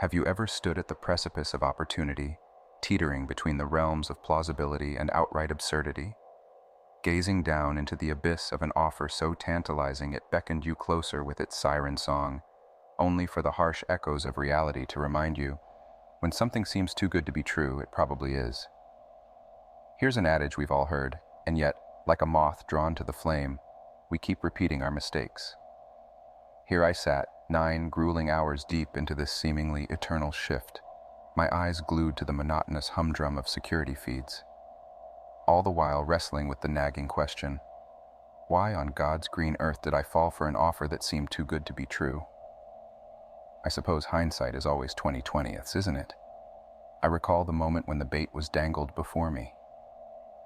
Have you ever stood at the precipice of opportunity, teetering between the realms of plausibility and outright absurdity? Gazing down into the abyss of an offer so tantalizing it beckoned you closer with its siren song, only for the harsh echoes of reality to remind you, when something seems too good to be true, it probably is. Here's an adage we've all heard, and yet, like a moth drawn to the flame, we keep repeating our mistakes. Here I sat, 9 grueling hours deep into this seemingly eternal shift, my eyes glued to the monotonous humdrum of security feeds, all the while wrestling with the nagging question, why on God's green earth did I fall for an offer that seemed too good to be true? I suppose hindsight is always 20/20ths, isn't it? I recall the moment when the bait was dangled before me.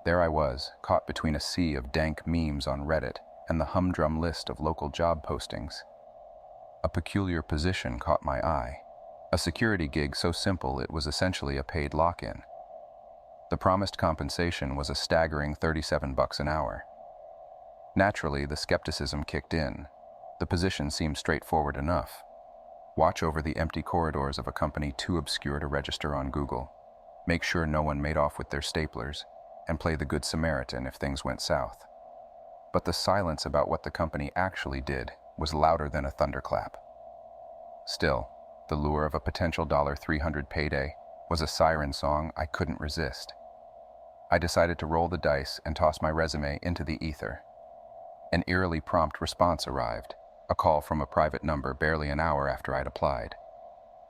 There I was, caught between a sea of dank memes on Reddit and the humdrum list of local job postings. A peculiar position caught my eye, a security gig so simple it was essentially a paid lock-in. The promised compensation was a staggering $37 an hour. Naturally, the skepticism kicked in. The position seemed straightforward enough. Watch over the empty corridors of a company too obscure to register on Google, make sure no one made off with their staplers, and play the Good Samaritan if things went south. But the silence about what the company actually did was louder than a thunderclap. Still, the lure of a potential $300 payday was a siren song I couldn't resist. I decided to roll the dice and toss my resume into the ether. An eerily prompt response arrived, a call from a private number barely an hour after I'd applied.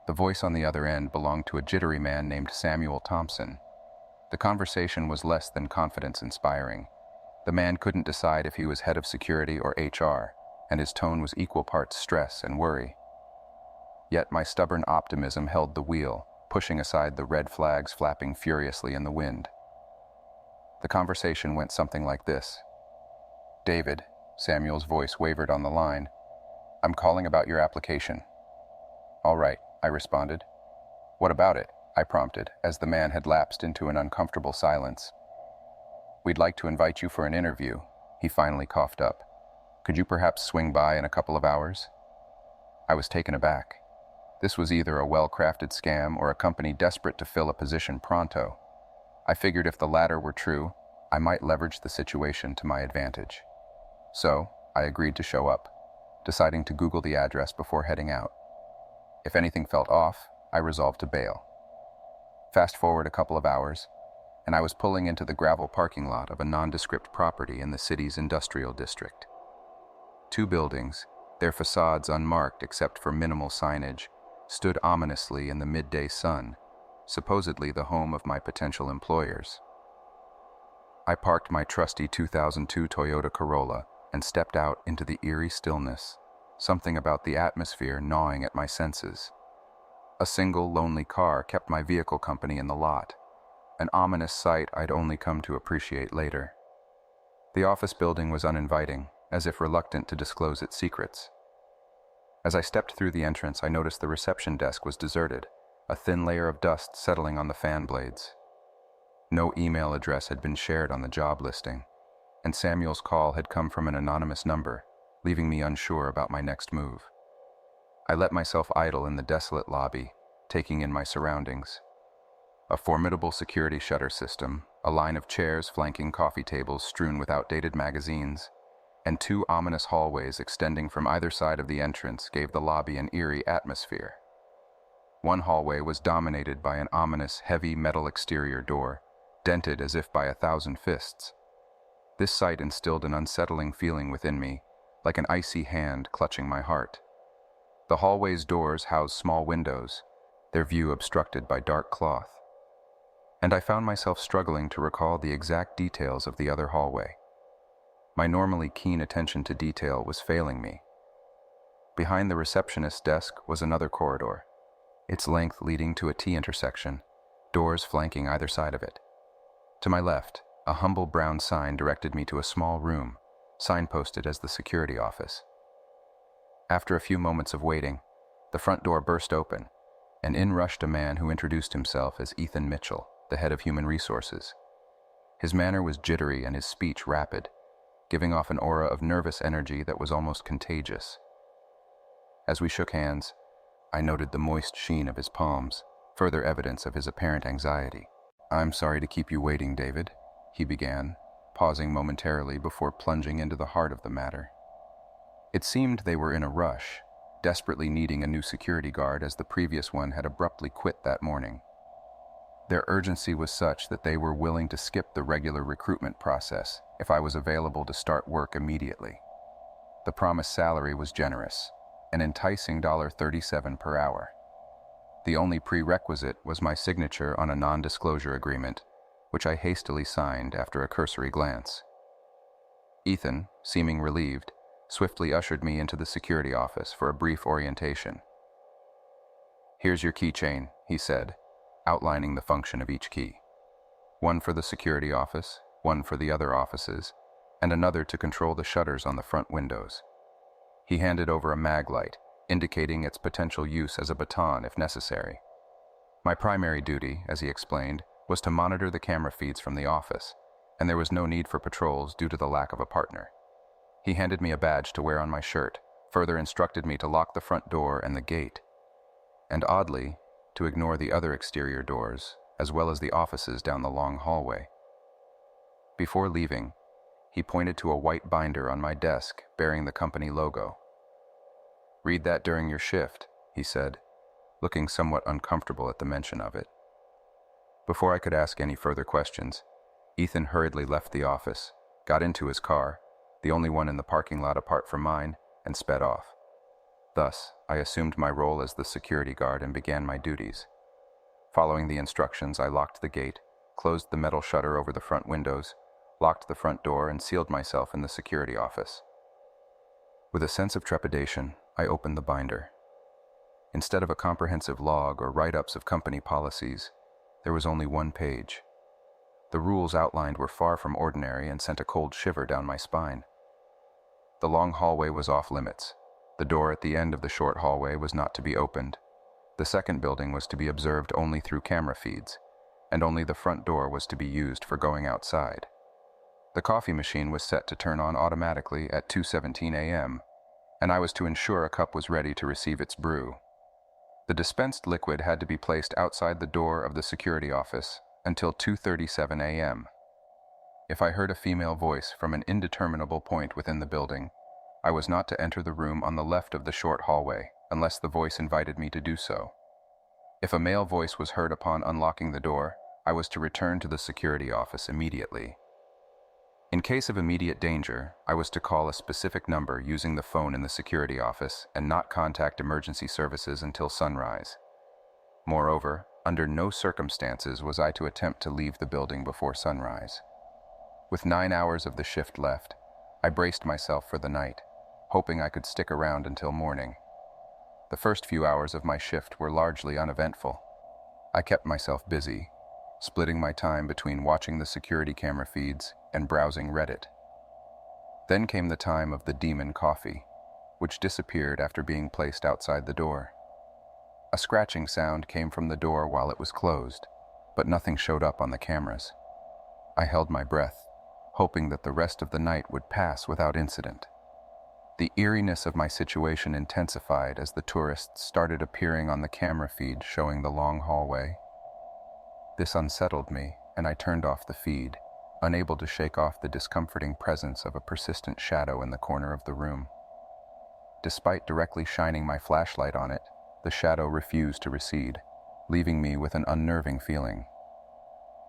The voice on the other end belonged to a jittery man named Samuel Thompson. The conversation was less than confidence-inspiring. The man couldn't decide if he was head of security or HR, and his tone was equal parts stress and worry. Yet my stubborn optimism held the wheel, pushing aside the red flags flapping furiously in the wind. The conversation went something like this. "David," Samuel's voice wavered on the line, "I'm calling about your application." "All right," I responded. "What about it?" I prompted, as the man had lapsed into an uncomfortable silence. "We'd like to invite you for an interview," he finally coughed up. "Could you perhaps swing by in a couple of hours?" I was taken aback. This was either a well-crafted scam or a company desperate to fill a position pronto. I figured if the latter were true, I might leverage the situation to my advantage. So, I agreed to show up, deciding to Google the address before heading out. If anything felt off, I resolved to bail. Fast forward a couple of hours, and I was pulling into the gravel parking lot of a nondescript property in the city's industrial district. 2 buildings, their facades unmarked except for minimal signage, stood ominously in the midday sun, supposedly the home of my potential employers. I parked my trusty 2002 Toyota Corolla and stepped out into the eerie stillness, something about the atmosphere gnawing at my senses. A single, lonely car kept my vehicle company in the lot, an ominous sight I'd only come to appreciate later. The office building was uninviting, as if reluctant to disclose its secrets. As I stepped through the entrance, I noticed the reception desk was deserted, a thin layer of dust settling on the fan blades. No email address had been shared on the job listing, and Samuel's call had come from an anonymous number, leaving me unsure about my next move. I let myself idle in the desolate lobby, taking in my surroundings. A formidable security shutter system, a line of chairs flanking coffee tables strewn with outdated magazines, and 2 ominous hallways extending from either side of the entrance gave the lobby an eerie atmosphere. One hallway was dominated by an ominous, heavy metal exterior door, dented as if by 1,000 fists. This sight instilled an unsettling feeling within me, like an icy hand clutching my heart. The hallway's doors housed small windows, their view obstructed by dark cloth. And I found myself struggling to recall the exact details of the other hallway. My normally keen attention to detail was failing me. Behind the receptionist's desk was another corridor, its length leading to a T-intersection, doors flanking either side of it. To my left, a humble brown sign directed me to a small room, signposted as the security office. After a few moments of waiting, the front door burst open, and in rushed a man who introduced himself as Ethan Mitchell, the head of human resources. His manner was jittery and his speech rapid, giving off an aura of nervous energy that was almost contagious. As we shook hands, I noted the moist sheen of his palms, further evidence of his apparent anxiety. "I'm sorry to keep you waiting, David," he began, pausing momentarily before plunging into the heart of the matter. It seemed they were in a rush, desperately needing a new security guard as the previous one had abruptly quit that morning. Their urgency was such that they were willing to skip the regular recruitment process if I was available to start work immediately. The promised salary was generous, an enticing $37 per hour. The only prerequisite was my signature on a non-disclosure agreement, which I hastily signed after a cursory glance. Ethan, seeming relieved, swiftly ushered me into the security office for a brief orientation. "Here's your keychain," he said, outlining the function of each key. One for the security office, one for the other offices, and another to control the shutters on the front windows. He handed over a mag light, indicating its potential use as a baton if necessary. My primary duty, as he explained, was to monitor the camera feeds from the office, and there was no need for patrols due to the lack of a partner. He handed me a badge to wear on my shirt, further instructed me to lock the front door and the gate, and oddly, to ignore the other exterior doors, as well as the offices down the long hallway. Before leaving, he pointed to a white binder on my desk bearing the company logo. "Read that during your shift," he said, looking somewhat uncomfortable at the mention of it. Before I could ask any further questions, Ethan hurriedly left the office, got into his car, the only one in the parking lot apart from mine, and sped off. Thus, I assumed my role as the security guard and began my duties. Following the instructions, I locked the gate, closed the metal shutter over the front windows, locked the front door, and sealed myself in the security office. With a sense of trepidation, I opened the binder. Instead of a comprehensive log or write-ups of company policies, there was only one page. The rules outlined were far from ordinary and sent a cold shiver down my spine. The long hallway was off limits. The door at the end of the short hallway was not to be opened. The second building was to be observed only through camera feeds, and only the front door was to be used for going outside. The coffee machine was set to turn on automatically at 2:17 a.m., and I was to ensure a cup was ready to receive its brew. The dispensed liquid had to be placed outside the door of the security office until 2:37 a.m. If I heard a female voice from an indeterminable point within the building, I was not to enter the room on the left of the short hallway unless the voice invited me to do so. If a male voice was heard upon unlocking the door, I was to return to the security office immediately. In case of immediate danger, I was to call a specific number using the phone in the security office and not contact emergency services until sunrise. Moreover, under no circumstances was I to attempt to leave the building before sunrise. With 9 hours of the shift left, I braced myself for the night, hoping I could stick around until morning. The first few hours of my shift were largely uneventful. I kept myself busy, splitting my time between watching the security camera feeds and browsing Reddit. Then came the time of the demon coffee, which disappeared after being placed outside the door. A scratching sound came from the door while it was closed, but nothing showed up on the cameras. I held my breath, hoping that the rest of the night would pass without incident. The eeriness of my situation intensified as the tourists started appearing on the camera feed showing the long hallway. This unsettled me, and I turned off the feed, unable to shake off the discomforting presence of a persistent shadow in the corner of the room. Despite directly shining my flashlight on it, the shadow refused to recede, leaving me with an unnerving feeling.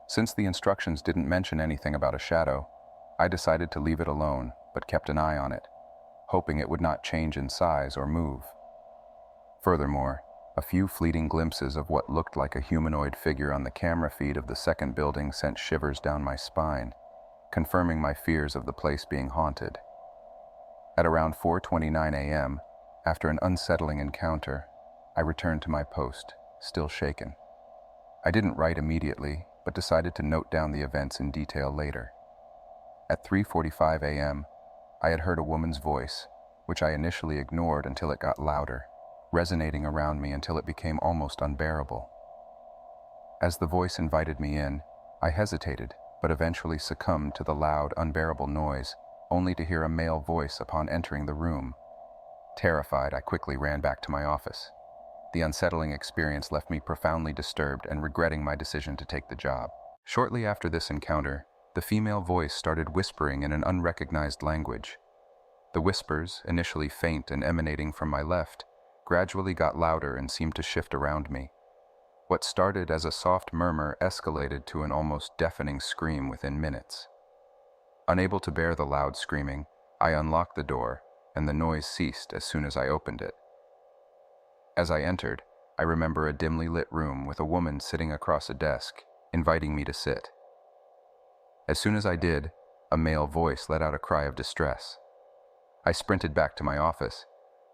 Since the instructions didn't mention anything about a shadow, I decided to leave it alone, but kept an eye on it, hoping it would not change in size or move. Furthermore, a few fleeting glimpses of what looked like a humanoid figure on the camera feed of the second building sent shivers down my spine, confirming my fears of the place being haunted. At around 4:29 a.m., after an unsettling encounter, I returned to my post, still shaken. I didn't write immediately, but decided to note down the events in detail later. At 3:45 a.m., I had heard a woman's voice, which I initially ignored until it got louder, resonating around me until it became almost unbearable. As the voice invited me in, I hesitated, but eventually succumbed to the loud, unbearable noise, only to hear a male voice upon entering the room. Terrified, I quickly ran back to my office. The unsettling experience left me profoundly disturbed and regretting my decision to take the job. Shortly after this encounter, the female voice started whispering in an unrecognized language. The whispers, initially faint and emanating from my left, gradually got louder and seemed to shift around me. What started as a soft murmur escalated to an almost deafening scream within minutes. Unable to bear the loud screaming, I unlocked the door, and the noise ceased as soon as I opened it. As I entered, I remember a dimly lit room with a woman sitting across a desk, inviting me to sit. As soon as I did, a male voice let out a cry of distress. I sprinted back to my office.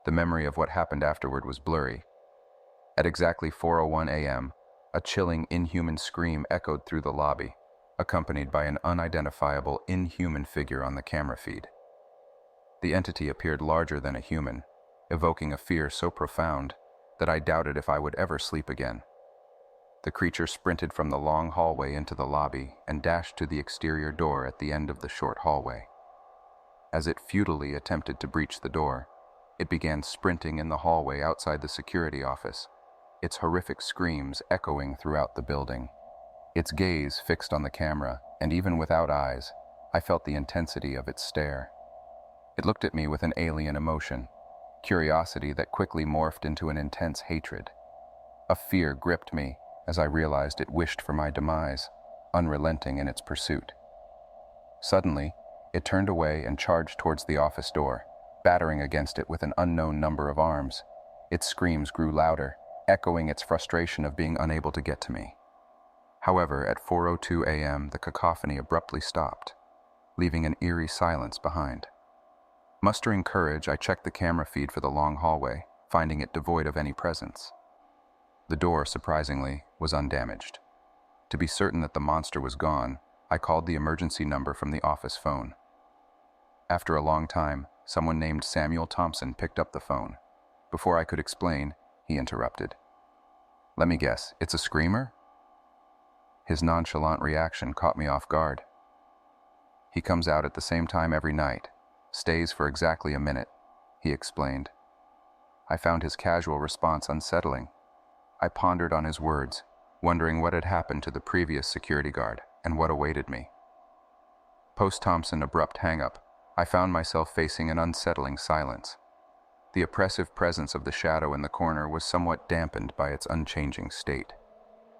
The memory of what happened afterward was blurry. At exactly 4:01 a.m., a chilling, inhuman scream echoed through the lobby, accompanied by an unidentifiable, inhuman figure on the camera feed. The entity appeared larger than a human, evoking a fear so profound that I doubted if I would ever sleep again. The creature sprinted from the long hallway into the lobby and dashed to the exterior door at the end of the short hallway. As it futilely attempted to breach the door, it began sprinting in the hallway outside the security office, its horrific screams echoing throughout the building. Its gaze fixed on the camera, and even without eyes, I felt the intensity of its stare. It looked at me with an alien emotion, curiosity that quickly morphed into an intense hatred. A fear gripped me as I realized it wished for my demise, unrelenting in its pursuit. Suddenly, it turned away and charged towards the office door, battering against it with an unknown number of arms. Its screams grew louder, echoing its frustration of being unable to get to me. However, at 4:02 a.m., the cacophony abruptly stopped, leaving an eerie silence behind. Mustering courage, I checked the camera feed for the long hallway, finding it devoid of any presence. The door, surprisingly, was undamaged. To be certain that the monster was gone, I called the emergency number from the office phone. After a long time, someone named Samuel Thompson picked up the phone. Before I could explain, he interrupted. "Let me guess, it's a screamer?" His nonchalant reaction caught me off guard. "He comes out at the same time every night, stays for exactly a minute," he explained. I found his casual response unsettling. I pondered on his words, wondering what had happened to the previous security guard and what awaited me. Post-Thompson's abrupt hang-up, I found myself facing an unsettling silence. The oppressive presence of the shadow in the corner was somewhat dampened by its unchanging state.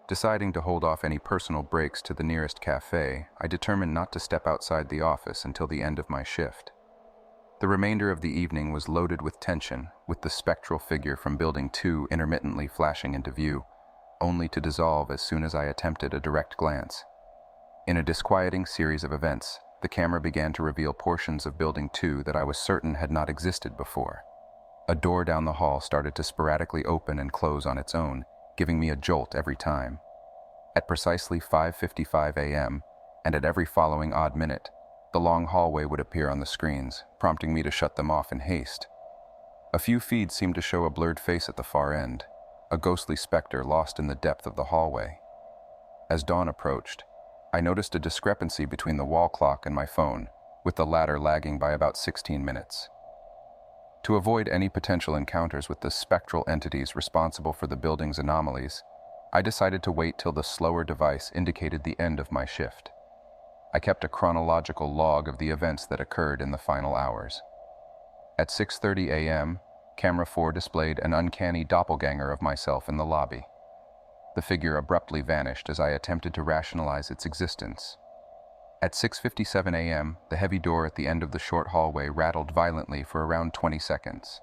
Deciding to hold off any personal breaks to the nearest cafe, I determined not to step outside the office until the end of my shift. The remainder of the evening was loaded with tension, with the spectral figure from Building 2 intermittently flashing into view, only to dissolve as soon as I attempted a direct glance. In a disquieting series of events, the camera began to reveal portions of Building 2 that I was certain had not existed before. A door down the hall started to sporadically open and close on its own, giving me a jolt every time. At precisely 5:55 a.m., and at every following odd minute, the long hallway would appear on the screens, prompting me to shut them off in haste. A few feeds seemed to show a blurred face at the far end, a ghostly specter lost in the depth of the hallway. As dawn approached, I noticed a discrepancy between the wall clock and my phone, with the latter lagging by about 16 minutes. To avoid any potential encounters with the spectral entities responsible for the building's anomalies, I decided to wait till the slower device indicated the end of my shift. I kept a chronological log of the events that occurred in the final hours. At 6:30 a.m., Camera 4 displayed an uncanny doppelganger of myself in the lobby. The figure abruptly vanished as I attempted to rationalize its existence. At 6:57 a.m., the heavy door at the end of the short hallway rattled violently for around 20 seconds.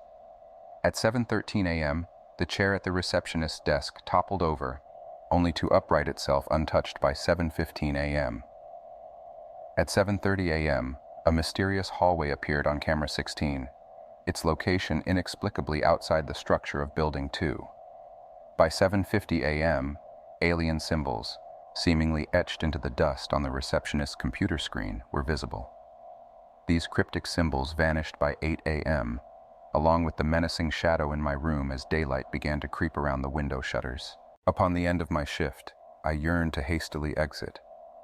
At 7:13 a.m., the chair at the receptionist's desk toppled over, only to upright itself untouched by 7:15 a.m. At 7:30 a.m., a mysterious hallway appeared on camera 16, its location inexplicably outside the structure of Building 2. By 7:50 a.m., alien symbols, seemingly etched into the dust on the receptionist's computer screen, were visible. These cryptic symbols vanished by 8 a.m., along with the menacing shadow in my room as daylight began to creep around the window shutters. Upon the end of my shift, I yearned to hastily exit,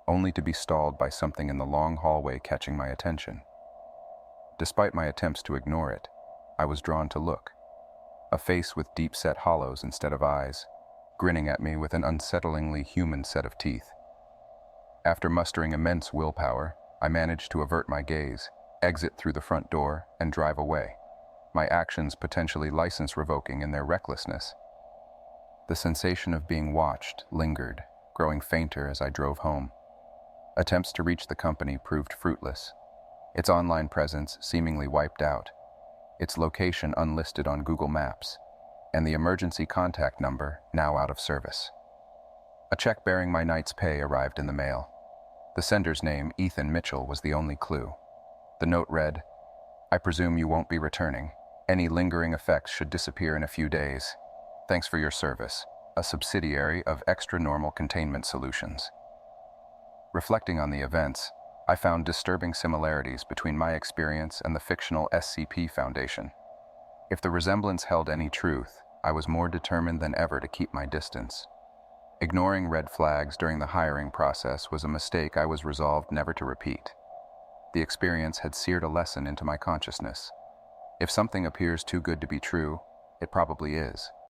only to be stalled by something in the long hallway catching my attention. Despite my attempts to ignore it, I was drawn to look. a face with deep-set hollows instead of eyes, grinning at me with an unsettlingly human set of teeth. After mustering immense willpower, I managed to avert my gaze, exit through the front door, and drive away, my actions potentially license-revoking in their recklessness. The sensation of being watched lingered, growing fainter as I drove home. Attempts to reach the company proved fruitless, its online presence seemingly wiped out, its location unlisted on Google Maps, and the emergency contact number now out of service. A check bearing my night's pay arrived in the mail. The sender's name, Ethan Mitchell, was the only clue. The note read, "I presume you won't be returning. Any lingering effects should disappear in a few days. Thanks for your service. A subsidiary of Extra Normal Containment Solutions." Reflecting on the events, I found disturbing similarities between my experience and the fictional SCP Foundation. If the resemblance held any truth, I was more determined than ever to keep my distance. Ignoring red flags during the hiring process was a mistake I was resolved never to repeat. The experience had seared a lesson into my consciousness. If something appears too good to be true, it probably is.